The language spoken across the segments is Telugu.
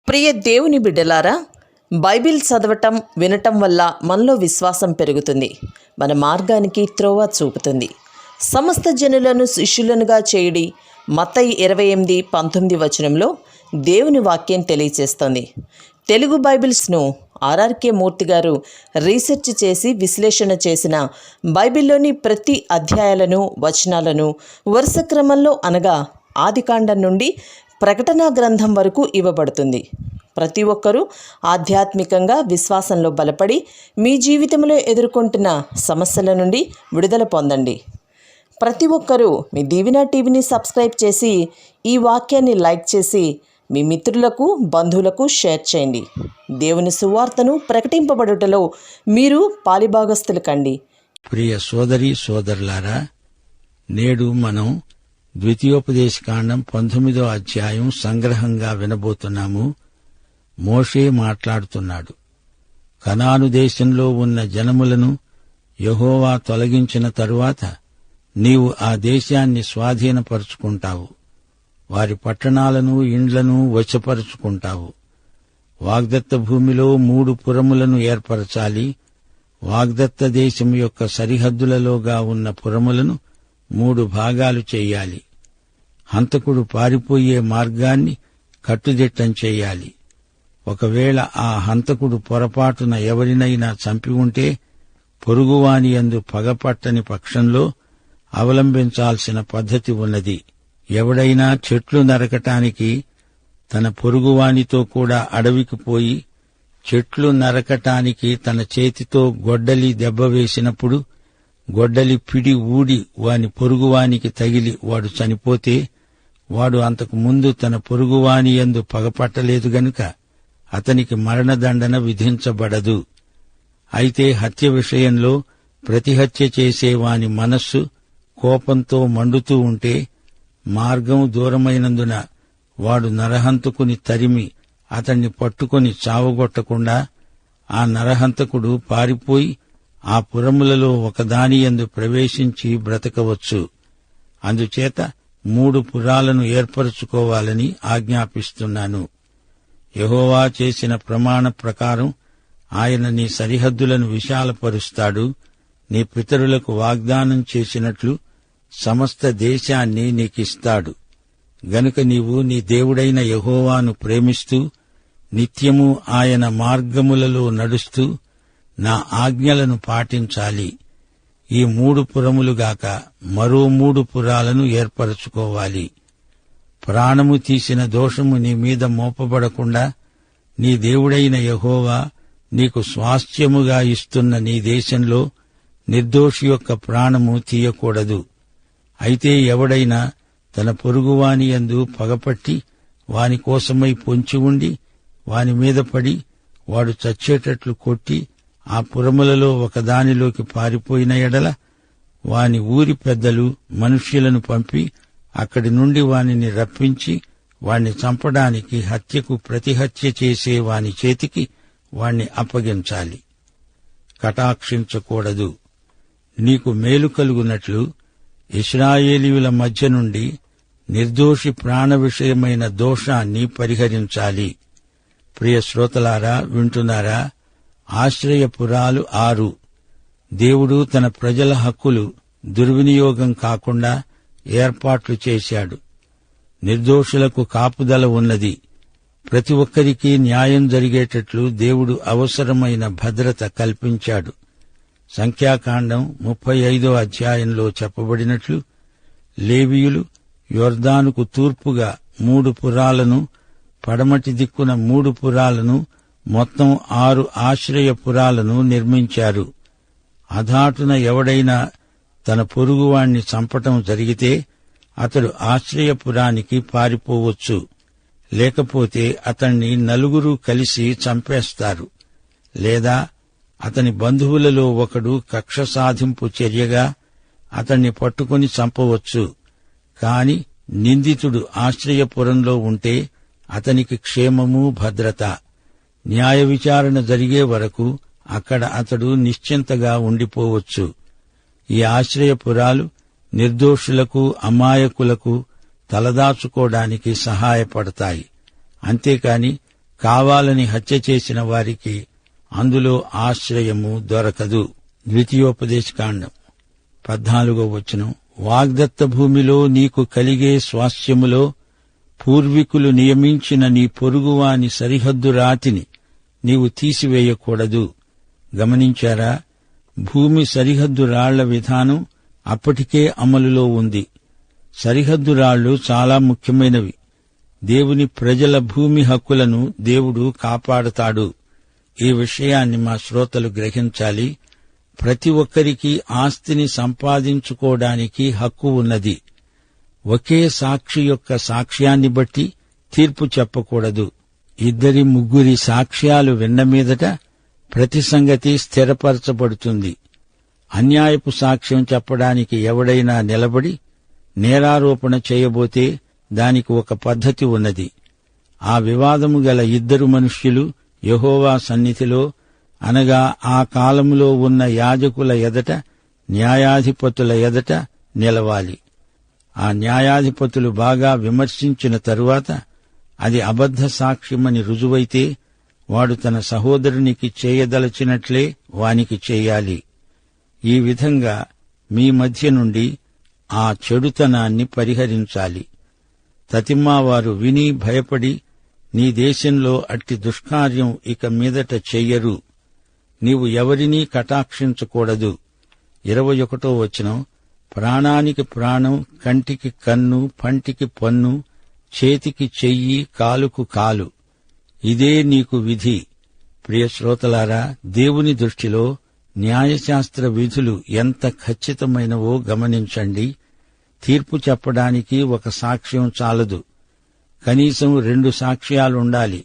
ప్రియ దేవుని బిడ్డలారా, బైబిల్ చదవటం వినటం వల్ల మనలో విశ్వాసం పెరుగుతుంది. మన మార్గానికి త్రోవ చూపుతుంది. సమస్త జనులను శిష్యులనుగా చేయుడి మత్తయి 28:19 వచనంలో దేవుని వాక్యం తెలియచేస్తోంది. తెలుగు బైబిల్స్ను ఆర్ఆర్కే మూర్తి గారు రీసెర్చ్ చేసి విశ్లేషణ చేసిన బైబిల్లోని ప్రతి అధ్యాయాలను వచనాలను వరుస క్రమంలో అనగా ఆదికాండం నుండి ప్రకటనా గ్రంథం వరకు ఇవ్వబడుతుంది. ప్రతి ఒక్కరూ ఆధ్యాత్మికంగా విశ్వాసంలో బలపడి మీ జీవితంలో ఎదుర్కొంటున్న సమస్యల నుండి విడుదల పొందండి. ప్రతి ఒక్కరూ మీ దీవెన టీవీని సబ్స్క్రైబ్ చేసి ఈ వాక్యాన్ని లైక్ చేసి మీ మిత్రులకు బంధువులకు షేర్ చేయండి. దేవుని సువార్తను ప్రకటింపబడుటలో మీరు పాలిభాగస్తులు కండి. ప్రియ సోదరి సోదరులారా, నేడు మనం ద్వితీయోపదేశకాండం 19వ అధ్యాయం సంగ్రహంగా వినబోతున్నాము. మోషే మాట్లాడుతున్నాడు. కనాను దేశంలో ఉన్న జనములను యెహోవా తొలగించిన తరువాత నీవు ఆ దేశాన్ని స్వాధీనపరుచుకుంటావు. వారి పట్టణాలను ఇండ్లను వశపరుచుకుంటావు. వాగ్దత్త భూమిలో 3 పురములను ఏర్పరచాలి. వాగ్దత్త దేశం యొక్క సరిహద్దులలోగా ఉన్న పురములను 3 భాగాలు చెయ్యాలి. హంతకుడు పారిపోయే మార్గాన్ని కట్టుదిట్టం చెయ్యాలి. ఒకవేళ ఆ హంతకుడు పొరపాటున ఎవరినైనా చంపి ఉంటే పొరుగువాని యందు పగపట్టని పక్షంలో అవలంబించాల్సిన పద్ధతి ఉన్నది. ఎవడైనా చెట్లు నరకటానికి తన పొరుగువానితో కూడా అడవికి పోయి చెట్లు నరకటానికి తన చేతితో గొడ్డలి దెబ్బ వేసినప్పుడు గొడ్డలి పిడి ఊడి వాని పొరుగువానికి తగిలి వాడు చనిపోతే వాడు అంతకు ముందు తన పొరుగువాని యందు పగపట్టలేదు గనుక అతనికి మరణదండన విధించబడదు. అయితే హత్య విషయంలో ప్రతిహత్య చేసే వాని మనస్సు కోపంతో మండుతూ ఉంటే మార్గం దూరమైనందున వాడు నరహంతకుని తరిమి అతన్ని పట్టుకొని చావగొట్టకుండా ఆ నరహంతకుడు పారిపోయి ఆ పురములలో ఒకదానియందు ప్రవేశించి బ్రతకవచ్చు. అందుచేత 3 పురాలను ఏర్పరచుకోవాలని ఆజ్ఞాపిస్తున్నాను. యెహోవా చేసిన ప్రమాణ ప్రకారం ఆయన నీ సరిహద్దులను విశాలపరుస్తాడు. నీ పితరులకు వాగ్దానం చేసినట్లు సమస్త దేశాన్ని నీకిస్తాడు. గనుక నీవు నీ దేవుడైన యెహోవాను ప్రేమిస్తూ నిత్యము ఆయన మార్గములలో నడుస్తూ నా ఆజ్ఞలను పాటించాలి. ఈ 3 పురములుగాక మరో 3 పురాలను ఏర్పరచుకోవాలి. ప్రాణము తీసిన దోషము నీ మీద మోపబడకుండా నీ దేవుడైన యెహోవా నీకు స్వాస్థ్యముగా ఇస్తున్న నీ దేశంలో నిర్దోషి యొక్క ప్రాణము తీయకూడదు. అయితే ఎవడైనా తన పొరుగువాని యందు పగపట్టి వాని కోసమై పొంచి ఉండి వాని మీద పడి వాడు చచ్చేటట్లు కొట్టి ఆ పురములలో ఒకదానిలోకి పారిపోయిన ఎడల వాని ఊరి పెద్దలు మనుష్యులను పంపి అక్కడి నుండి వానిని రప్పించి వాణ్ణి చంపడానికి హత్యకు ప్రతిహత్య చేసే వాని చేతికి వాణ్ణి అప్పగించాలి. కటాక్షించకూడదు. నీకు మేలు కలుగునట్లు ఇశ్రాయేలీయుల మధ్య నుండి నిర్దోషి ప్రాణ విషయమైన దోషాన్ని పరిహరించాలి. ప్రియ శ్రోతలారా, వింటున్నారా? ఆశ్రయపురాలు 6. దేవుడు తన ప్రజల హక్కులు దుర్వినియోగం కాకుండా ఏర్పాట్లు చేశాడు. నిర్దోషులకు కాపుదల ఉన్నది. ప్రతి ఒక్కరికీ న్యాయం జరిగేటట్లు దేవుడు అవసరమైన భద్రత కల్పించాడు. సంఖ్యాకాండం 35వ అధ్యాయంలో చెప్పబడినట్లు లేవీయులు యొర్దానుకు తూర్పుగా 3 పురాలను, పడమటి దిక్కున 3 పురాలను, మొత్తం 6 ఆశ్రయపురాలను నిర్మించారు. అధాటున ఎవడైనా తన పొరుగువాణ్ణి చంపటం జరిగితే అతడు ఆశ్రయపురానికి పారిపోవచ్చు. లేకపోతే అతణ్ణి 4 కలిసి చంపేస్తారు. లేదా అతని బంధువులలో ఒకడు కక్ష సాధింపు చర్యగా అతణ్ణి పట్టుకుని చంపవచ్చు. కాని నిందితుడు ఆశ్రయపురంలో ఉంటే అతనికి క్షేమము, భద్రత. న్యాయ విచారణ జరిగే వరకు అక్కడ అతడు నిశ్చింతగా ఉండిపోవచ్చు. ఈ ఆశ్రయపురాలు నిర్దోషులకు, అమాయకులకు తలదాచుకోవడానికి సహాయపడతాయి. అంతేకాని కావాలని హత్య చేసిన వారికి అందులో ఆశ్రయము దొరకదు. ద్వితీయోపదేశకాండం 14వ వచనం. వాగ్దత్త భూమిలో నీకు కలిగే స్వాస్థ్యములో పూర్వీకులు నియమించిన నీ పొరుగువాని సరిహద్దు రాతిని నీవు తీసివేయకూడదు. గమనించారా? భూమి సరిహద్దు రాళ్ల విధానం అప్పటికే అమలులో ఉంది. సరిహద్దు రాళ్లు చాలా ముఖ్యమైనవి. దేవుని ప్రజల భూమి హక్కులను దేవుడు కాపాడతాడు. ఈ విషయాన్ని మా శ్రోతలు గ్రహించాలి. ప్రతి ఒక్కరికి ఆస్తిని సంపాదించుకోవడానికి హక్కు ఉన్నది. ఒకే సాక్షి యొక్క సాక్ష్యాన్ని బట్టి తీర్పు చెప్పకూడదు. 2-3 సాక్ష్యాలు విన్న మీదట ప్రతి సంగతి స్థిరపరచబడుతుంది. అన్యాయపు సాక్ష్యం చెప్పడానికి ఎవడైనా నిలబడి నేరారోపణ చేయబోతే దానికి ఒక పద్ధతి ఉన్నది. ఆ వివాదము గల 2 మనుష్యులు యెహోవా సన్నిధిలో, అనగా ఆ కాలములో ఉన్న యాజకుల ఎదట, న్యాయాధిపతుల ఎదట నిలవాలి. ఆ న్యాయాధిపతులు బాగా విమర్శించిన తరువాత అది అబద్ధ సాక్ష్యమని రుజువైతే వాడు తన సహోదరునికి చేయదలచినట్లే వానికి చేయాలి. ఈ విధంగా మీ మధ్య నుండి ఆ చెడుతనాన్ని పరిహరించాలి. తతిమ్మావారు విని భయపడి నీ దేశంలో అట్టి దుష్కార్యం ఇక మీదట చెయ్యరు. నీవు ఎవరినీ కటాక్షించకూడదు. 21వ వచనం. ప్రాణానికి ప్రాణం, కంటికి కన్ను, పంటికి పన్ను, చేతికి చెయ్యి, కాలుకు కాలు. ఇదే నీకు విధి. ప్రియ శ్రోతలారా, దేవుని దృష్టిలో న్యాయశాస్త్ర విధులు ఎంత ఖచ్చితమైనవో గమనించండి. తీర్పు చెప్పడానికి ఒక సాక్ష్యం చాలదు. కనీసం 2 సాక్ష్యాలుండాలి.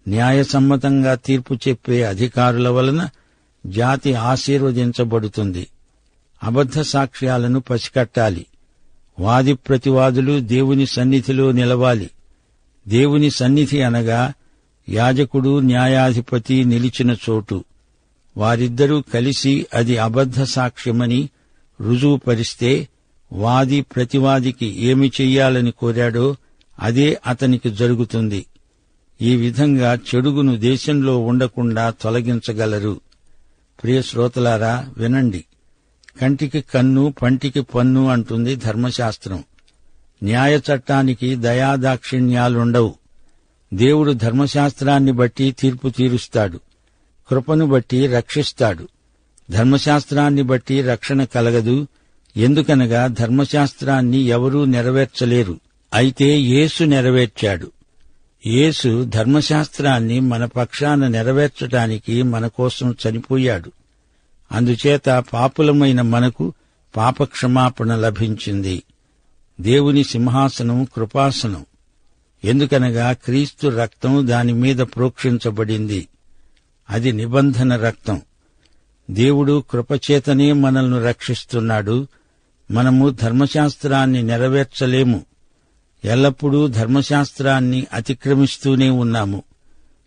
న్యాయసమ్మతంగా తీర్పు చెప్పే అధికారుల వలన జాతి ఆశీర్వదించబడుతుంది. అబద్ధ సాక్ష్యాలను పసికట్టాలి. వాది ప్రతివాదులు దేవుని సన్నిధిలో నిలవాలి. దేవుని సన్నిధి అనగా యాజకుడు, న్యాయాధిపతి నిలిచిన చోటు. వారిద్దరూ కలిసి అది అబద్ధ సాక్ష్యమని రుజువుపరిస్తే వాది ప్రతివాదికి ఏమి చెయ్యాలని కోరాడో అదే అతనికి జరుగుతుంది. ఈ విధంగా చెడుగును దేశంలో ఉండకుండా తొలగించగలరు. ప్రియ శ్రోతలారా, వినండి. కంటికి కన్ను, పంటికి పన్ను అంటుంది ధర్మశాస్త్రం. న్యాయ చట్టానికి దయాదాక్షిణ్యాలుండవు. దేవుడు ధర్మశాస్త్రాన్ని బట్టి తీర్పు తీరుస్తాడు. కృపను బట్టి రక్షిస్తాడు. ధర్మశాస్త్రాన్ని బట్టి రక్షణ కలగదు. ఎందుకనగా ధర్మశాస్త్రాన్ని ఎవరూ నెరవేర్చలేరు. అయితే యేసు నెరవేర్చాడు. యేసు ధర్మశాస్త్రాన్ని మన పక్షాన నెరవేర్చటానికి మన కోసం చనిపోయాడు. అందుచేత పాపులమైన మనకు పాపక్షమాపణ లభించింది. దేవుని సింహాసనం కృపాసనం. ఎందుకనగా క్రీస్తు రక్తం దానిమీద ప్రోక్షించబడింది. అది నిబంధన రక్తం. దేవుడు కృపచేతనే మనల్ని రక్షిస్తున్నాడు. మనము ధర్మశాస్త్రాన్ని నెరవేర్చలేము. ఎల్లప్పుడూ ధర్మశాస్త్రాన్ని అతిక్రమిస్తూనే ఉన్నాము.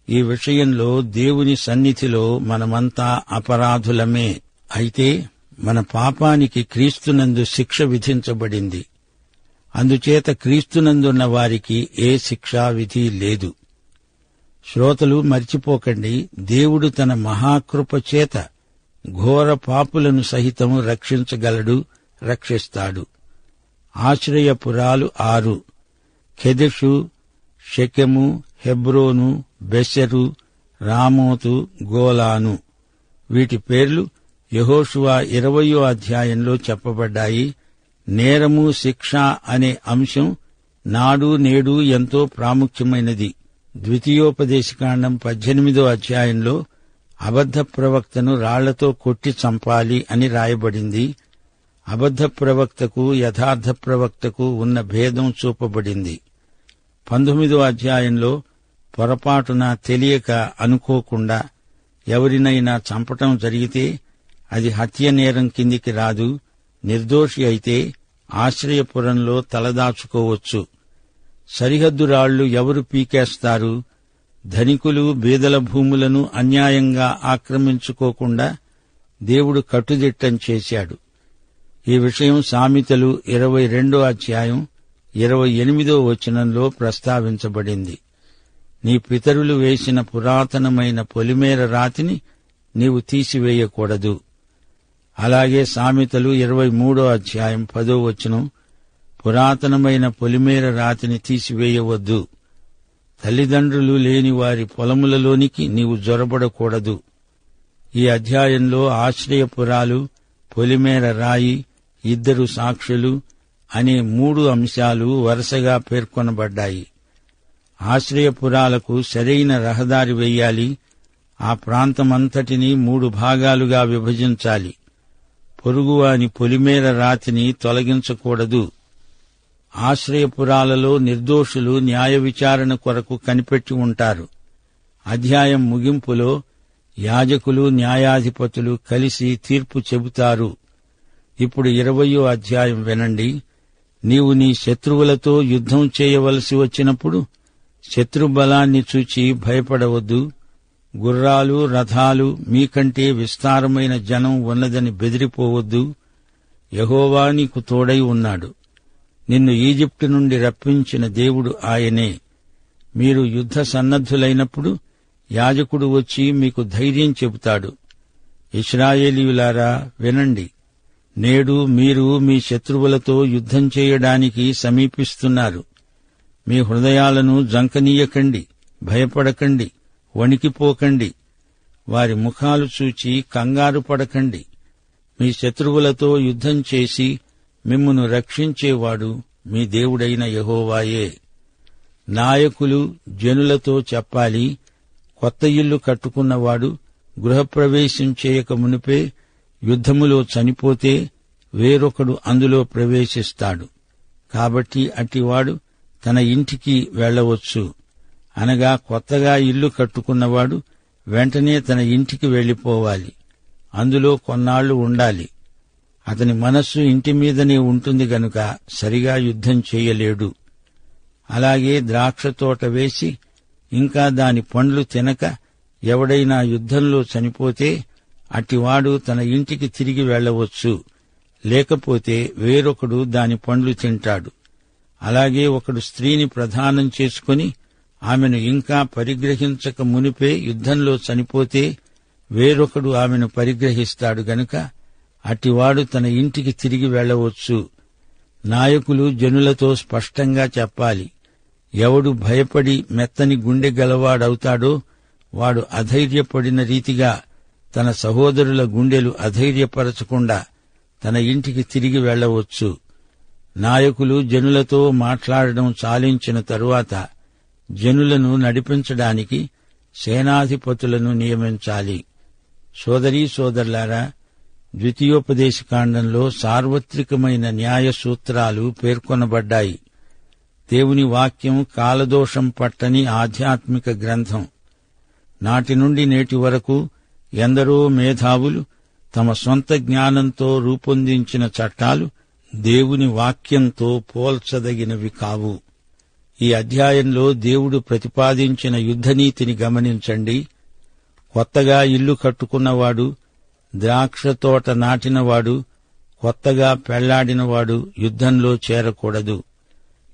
ఈ విషయంలో దేవుని సన్నిధిలో మనమంతా అపరాధులమే. అయితే మన పాపానికి క్రీస్తునందు శిక్ష విధించబడింది. అందుచేత క్రీస్తునందున్న వారికి ఏ శిక్షా విధి లేదు. శ్రోతలు మర్చిపోకండి, దేవుడు తన మహాకృప చేత ఘోర పాపులను సహితం రక్షించగలడు, రక్షిస్తాడు. ఆశ్రయపురాలు 6: కెదెషు, షెకెము, హెబ్రోను, బెసెరు, రామోతు, గోలాను. వీటి పేర్లు యెహోషువ 20వ అధ్యాయంలో చెప్పబడ్డాయి. నేరము, శిక్ష అనే అంశం నాడు నేడు ఎంతో ప్రాముఖ్యమైనది. ద్వితీయోపదేశకాండం 18వ అధ్యాయంలో అబద్ధ ప్రవక్తను రాళ్లతో కొట్టి చంపాలి అని రాయబడింది. అబద్ధ ప్రవక్తకు యథార్థ ప్రవక్తకు ఉన్న భేదం చూపబడింది. 19వ అధ్యాయంలో పొరపాటున తెలియక అనుకోకుండా ఎవరినైనా చంపటం జరిగితే అది హత్య నేరం కిందికి రాదు. నిర్దోషి అయితే ఆశ్రయపురంలో తలదాచుకోవచ్చు. సరిహద్దు రాళ్లు ఎవరు పీకేస్తారు? ధనికులు బీదల భూములను అన్యాయంగా ఆక్రమించుకోకుండా దేవుడు కట్టుదిట్టం చేశాడు. ఈ విషయం సామెతలు 22వ అధ్యాయం 28వ వచనంలో ప్రస్తావించబడింది. నీ పితరులు వేసిన పురాతనమైన పొలిమేర రాతిని నీవు తీసివేయకూడదు. అలాగే సామెతలు 23:10 పురాతనమైన పొలిమేర రాతిని తీసివేయవద్దు. తల్లిదండ్రులు లేని వారి పొలములలోనికి నీవు జొరబడకూడదు. ఈ అధ్యాయంలో ఆశ్రయపురాలు, పొలిమేర రాయి, 2 సాక్షులు అనే 3 అంశాలు వరుసగా పేర్కొనబడ్డాయి. ఆశ్రయపురాలకు సరైన రహదారి వెయ్యాలి. ఆ ప్రాంతమంతటినీ 3 భాగాలుగా విభజించాలి. పొరుగువాని పొలిమేర రాతిని తొలగించకూడదు. ఆశ్రయపురాలలో నిర్దోషులు న్యాయ విచారణ కొరకు కనిపెట్టి ఉంటారు. అధ్యాయం ముగింపులో యాజకులు, న్యాయాధిపతులు కలిసి తీర్పు చెబుతారు. ఇప్పుడు 20వ అధ్యాయం వినండి. నీవు నీ శత్రువులతో యుద్ధం చేయవలసి వచ్చినప్పుడు శత్రుబలాన్ని చూచి భయపడవద్దు. గుర్రాలు, రథాలు మీకంటే విస్తారమైన జనం ఉన్నదని బెదిరిపోవద్దు. యెహోవా నీకు తోడై ఉన్నాడు. నిన్ను ఈజిప్టు నుండి రప్పించిన దేవుడు ఆయనే. మీరు యుద్ధ సన్నద్ధులైనప్పుడు యాజకుడు వచ్చి మీకు ధైర్యం చెబుతాడు. ఇశ్రాయేలీయులారా వినండి. నేడు మీరు మీ శత్రువులతో యుద్ధం చేయడానికి సమీపిస్తున్నారు. మీ హృదయాలను జంకనీయకండి, భయపడకండి, వణికిపోకండి. వారి ముఖాలు చూచి కంగారు పడకండి. మీ శత్రువులతో యుద్ధం చేసి మిమ్మును రక్షించేవాడు మీ దేవుడైన యెహోవాయే. నాయకులు జనులతో చెప్పాలి, కొత్త ఇల్లు కట్టుకున్నవాడు గృహప్రవేశం చేయక మునిపే యుద్ధములో చనిపోతే వేరొకడు అందులో ప్రవేశిస్తాడు. కాబట్టి అట్టివాడు తన ఇంటికి వెళ్లవచ్చు. అనగా కొత్తగా ఇల్లు కట్టుకున్నవాడు వెంటనే తన ఇంటికి వెళ్లిపోవాలి. అందులో కొన్నాళ్లు ఉండాలి. అతని మనస్సు ఇంటి మీదనే ఉంటుంది గనుక సరిగా యుద్ధం చేయలేడు. అలాగే ద్రాక్షతోట వేసి ఇంకా దాని పండ్లు తినక ఎవడైనా యుద్ధంలో చనిపోతే అట్టివాడు తన ఇంటికి తిరిగి వెళ్లవచ్చు. లేకపోతే వేరొకడు దాని పండ్లు తింటాడు. అలాగే ఒకడు స్త్రీని ప్రదానం చేసుకుని ఆమెను ఇంకా పరిగ్రహించక మునిపే యుద్ధంలో చనిపోతే వేరొకడు ఆమెను పరిగ్రహిస్తాడు గనుక అట్టివాడు తన ఇంటికి తిరిగి వెళ్లవచ్చు. నాయకులు జనులతో స్పష్టంగా చెప్పాలి. ఎవడు భయపడి మెత్తని గుండె గలవాడవుతాడో వాడు అధైర్యపడిన రీతిగా తన సహోదరుల గుండెలు అధైర్యపరచకుండా తన ఇంటికి తిరిగి వెళ్లవచ్చు. నాయకులు జనులతో మాట్లాడడం చాలించిన తరువాత జనులను నడిపించడానికి సేనాధిపతులను నియమించాలి. సోదరీ సోదరులారా, ద్వితీయోపదేశకాండంలో సార్వత్రికమైన న్యాయ సూత్రాలు పేర్కొనబడ్డాయి. దేవుని వాక్యం కాలదోషం పట్టని ఆధ్యాత్మిక గ్రంథం. నాటి నుండి నేటి వరకు ఎందరో మేధావులు తమ సొంత జ్ఞానంతో రూపొందించిన చట్టాలు దేవుని వాక్యంతో పోల్చదగినవి కావు. ఈ అధ్యాయంలో దేవుడు ప్రతిపాదించిన యుద్ధనీతిని గమనించండి. కొత్తగా ఇల్లు కట్టుకున్నవాడు, ద్రాక్షతోట నాటినవాడు, కొత్తగా పెళ్లాడినవాడు యుద్ధంలో చేరకూడదు.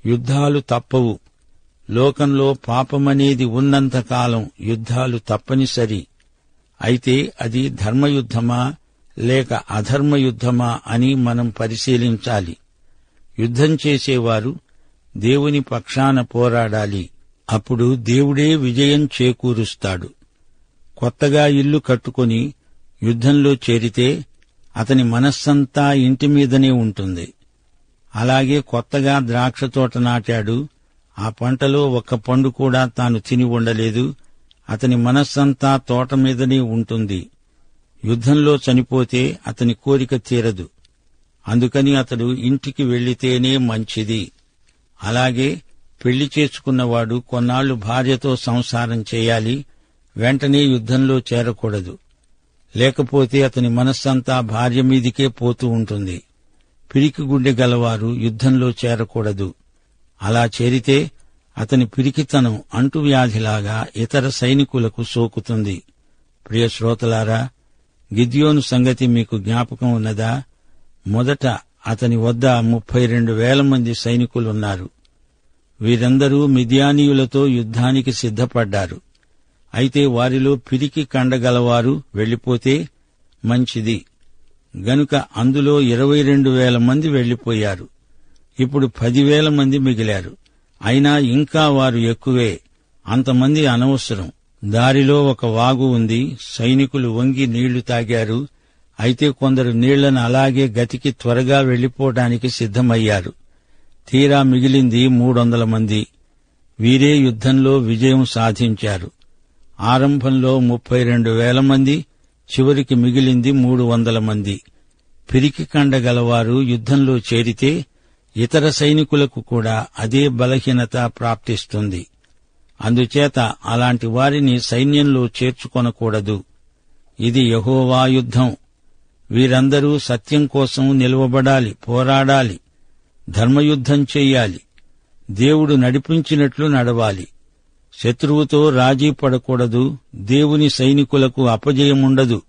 యుద్ధాలు తప్పవు. లోకంలో పాపమనేది ఉన్నంతకాలం యుద్ధాలు తప్పనిసరి. అయితే అది ధర్మయుద్ధమా లేక అధర్మయుద్ధమా అని మనం పరిశీలించాలి. యుద్ధం చేసేవారు దేవుని పక్షాన పోరాడాలి. అప్పుడు దేవుడే విజయం చేకూరుస్తాడు. కొత్తగా ఇల్లు కట్టుకుని యుద్ధంలో చేరితే అతని మనస్సంతా ఇంటి మీదనే ఉంటుంది. అలాగే కొత్తగా ద్రాక్షతోట నాటాడు. ఆ పంటలో ఒక్క పండు కూడా తాను తిని ఉండలేదు. అతని మనస్సంతా తోట మీదనే ఉంటుంది. యుద్ధంలో చనిపోతే అతని కోరిక తీరదు. అందుకని అతడు ఇంటికి వెళ్లితేనే మంచిది. అలాగే పెళ్లి చేసుకున్నవాడు కొన్నాళ్లు భార్యతో సంసారం చేయాలి. వెంటనే యుద్ధంలో చేరకూడదు. లేకపోతే అతని మనస్సంతా భార్య మీదికే పోతూ ఉంటుంది. పిరికి గుండె గలవారు యుద్ధంలో చేరకూడదు. అలా చేరితే అతని పిరికితనం అంటువ్యాధిలాగా ఇతర సైనికులకు సోకుతుంది. ప్రియ శ్రోతలారా, గిద్యోను సంగతి మీకు జ్ఞాపకం ఉన్నదా? మొదట అతని వద్ద 32,000 మంది సైనికులున్నారు. వీరందరూ మిద్యానీయులతో యుద్ధానికి సిద్ధపడ్డారు. అయితే వారిలో పిరికి కండగలవారు వెళ్లిపోతే మంచిది గనుక అందులో 22,000 మంది వెళ్లిపోయారు. ఇప్పుడు 10,000 మంది మిగిలారు. అయినా ఇంకా వారు ఎక్కువే. అంతమంది అనవసరం. దారిలో ఒక వాగు ఉంది. సైనికులు వంగి నీళ్లు తాగారు. అయితే కొందరు నీళ్లను అలాగే గతికి త్వరగా వెళ్లిపోవడానికి సిద్ధమయ్యారు. తీరా మిగిలింది 300 మంది. వీరే యుద్ధంలో విజయం సాధించారు. ఆరంభంలో 32,000 మంది, చివరికి మిగిలింది 300 మంది. పిరికి కండగలవారు యుద్ధంలో చేరితే ఇతర సైనికులకు కూడా అదే బలహీనత ప్రాప్తిస్తుంది. అందుచేత అలాంటి వారిని సైన్యంలో చేర్చుకొనకూడదు. ఇది యెహోవా యుద్ధం. వీరందరూ సత్యం కోసం నిలవబడాలి, పోరాడాలి, ధర్మయుద్ధం చెయ్యాలి. దేవుడు నడిపించినట్లు నడవాలి. శత్రువుతో రాజీ పడకూడదు. దేవుని సైనికులకు అపజయముండదు.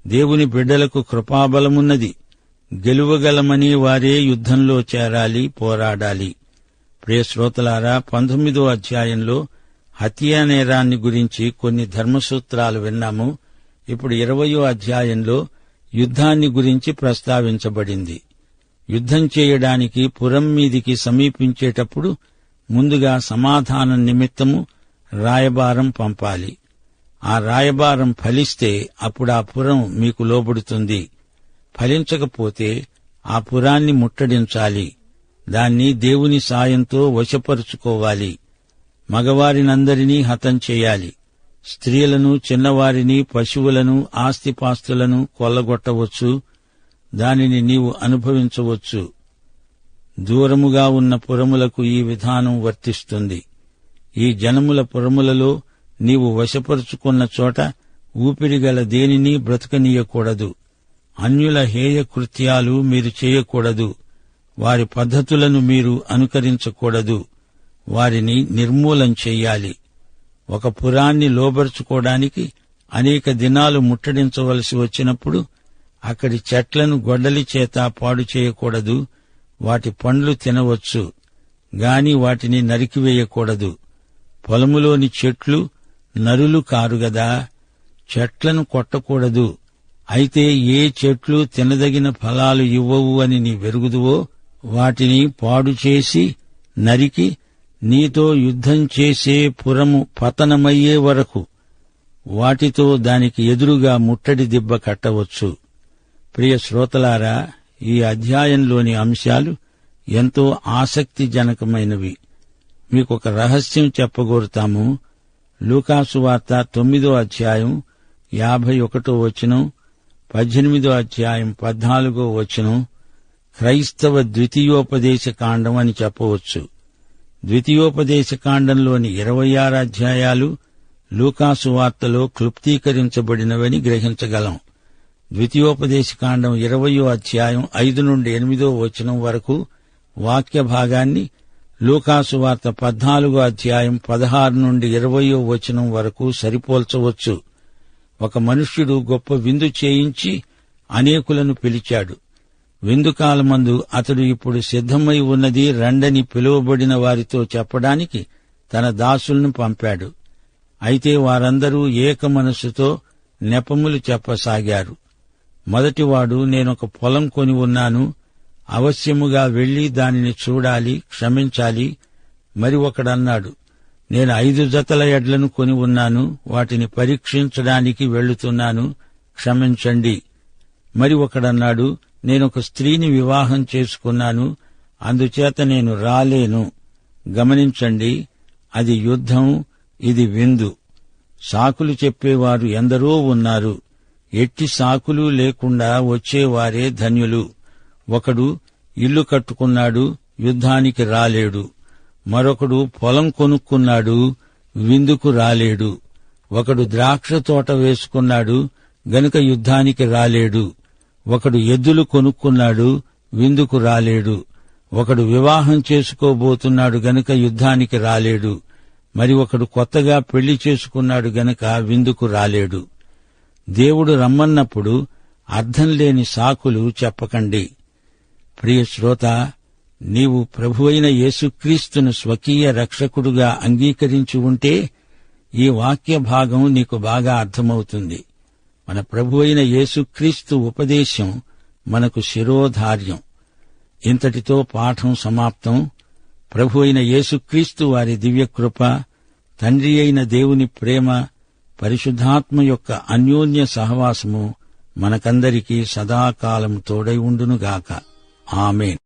దేవుని బిడ్డలకు కృపాబలమున్నది. గెలువగలమని వారే యుద్ధంలో చేరాలి, పోరాడాలి. ప్రియ శ్రోతలారా, 19వ అధ్యాయంలో హత్యానేరాన్ని గురించి కొన్ని ధర్మసూత్రాలు విన్నాము. ఇప్పుడు 20వ అధ్యాయంలో యుద్ధాన్ని గురించి ప్రస్తావించబడింది. యుద్ధం చేయడానికి పురం మీదికి సమీపించేటప్పుడు ముందుగా సమాధానం నిమిత్తము రాయబారం పంపాలి. ఆ రాయబారం ఫలిస్తే అప్పుడు ఆ పురం మీకు లోబడుతుంది. ఫలించకపోతే ఆ పురాన్ని ముట్టడించాలి. దాన్ని దేవుని సాయంతో వశపరుచుకోవాలి. మగవారినందరినీ హతం చేయాలి. స్త్రీలను, చిన్నవారిని, పశువులను, ఆస్తిపాస్తులను కొల్లగొట్టవచ్చు. దానిని నీవు అనుభవించవచ్చు. దూరముగా ఉన్న పురములకు ఈ విధానం వర్తిస్తుంది. ఈ జనముల పురములలో నీవు వశపరుచుకున్న చోట ఊపిరిగల దేనిని బ్రతకనీయకూడదు. అన్యుల హేయ కృత్యాలు మీరు చేయకూడదు. వారి పద్ధతులను మీరు అనుకరించకూడదు. వారిని నిర్మూలం చెయ్యాలి. ఒక పురాన్ని లోబరుచుకోవడానికి అనేక దినాలు ముట్టడించవలసి వచ్చినప్పుడు అక్కడి చెట్లను గొడ్డలి చేత పాడు చేయకూడదు. వాటి పండ్లు తినవచ్చు గాని వాటిని నరికివేయకూడదు. పొలములోని చెట్లు నరులు కారుగదా, చెట్లను కొట్టకూడదు. అయితే ఏ చెట్లు తినదగిన ఫలాలు ఇవ్వవు అని నీ వెరుగుదువో వాటిని పాడు చేసి నరికి నీతో యుద్ధం చేసే పురము పతనమయ్యే వరకు వాటితో దానికి ఎదురుగా ముట్టడి దిబ్బ కట్టవచ్చు. ప్రియ శ్రోతలారా, ఈ అధ్యాయంలోని అంశాలు ఎంతో ఆసక్తిజనకమైనవి. మీకొక రహస్యం చెప్పగోరుతాము. లూకాసు వార్త 9వ అధ్యాయం 51వ వచనం, 18వ అధ్యాయం 14వ వచనం క్రైస్తవ ద్వితీయోపదేశ కాండం అని చెప్పవచ్చు. ద్వితీయోపదేశ కాండంలోని 26 అధ్యాయాలు లూకాసు వార్తలో క్లుప్తీకరించబడినవని గ్రహించగలం. ద్వితీయోపదేశ కాండం 20వ అధ్యాయం 5 నుండి 8వ వచనం వరకు వాక్య భాగాన్ని లూకాసు వార్త 14వ అధ్యాయం 16 నుండి 20వ వచనం వరకు సరిపోల్చవచ్చు. ఒక మనుష్యుడు గొప్ప విందు చేయించి అనేకులను పిలిచాడు. విందుకాలమందు అతడు ఇప్పుడు సిద్ధమై ఉన్నది రండని పిలువబడిన వారితో చెప్పడానికి తన దాసులను పంపాడు. అయితే వారందరూ ఏక మనస్సుతో నెపములు చెప్పసాగారు. మొదటివాడు, నేనొక పొలం కొని ఉన్నాను, అవశ్యముగా వెళ్లి దానిని చూడాలి, క్షమించాలి. మరి ఒకడన్నాడు, నేను 5 జతల ఎడ్లను కొని ఉన్నాను, వాటిని పరీక్షించడానికి వెళ్లుతున్నాను, క్షమించండి. మరి ఒకడన్నాడు, నేనొక స్త్రీని వివాహం చేసుకున్నాను, అందుచేత నేను రాలేను. గమనించండి, అది యుద్ధం, ఇది విందు. సాకులు చెప్పేవారు ఎందరో ఉన్నారు. ఎట్టి సాకులు లేకుండా వచ్చేవారే ధన్యులు. ఒకడు ఇల్లు కట్టుకున్నాడు, యుద్ధానికి రాలేడు. మరొకడు పొలం కొనుక్కున్నాడు, విందుకు రాలేడు. ఒకడు ద్రాక్ష తోట వేసుకున్నాడు గనుక యుద్ధానికి రాలేడు. ఒకడు ఎద్దులు కొనుక్కున్నాడు, విందుకు రాలేడు. ఒకడు వివాహం చేసుకోబోతున్నాడు గనుక యుద్ధానికి రాలేడు. మరి ఒకడు కొత్తగా పెళ్లి చేసుకున్నాడు గనుక విందుకు రాలేడు. దేవుడు రమ్మన్నప్పుడు అర్థం లేని సాకులు చెప్పకండి. ప్రియ శ్రోత, నీవు ప్రభువైన యేసుక్రీస్తును స్వకీయ రక్షకుడుగా అంగీకరించి ఉంటే ఈ వాక్య భాగం నీకు బాగా అర్థమవుతుంది. మన ప్రభువైన యేసుక్రీస్తు ఉపదేశం మనకు శిరోధార్యం. ఇంతటితో పాఠం సమాప్తం. ప్రభువైన యేసుక్రీస్తు వారి దివ్యకృప, తండ్రి అయిన దేవుని ప్రేమ, పరిశుద్ధాత్మ యొక్క అన్యోన్య సహవాసము మనకందరికీ సదాకాలం తోడై ఉండునుగాక. ఆమేన్.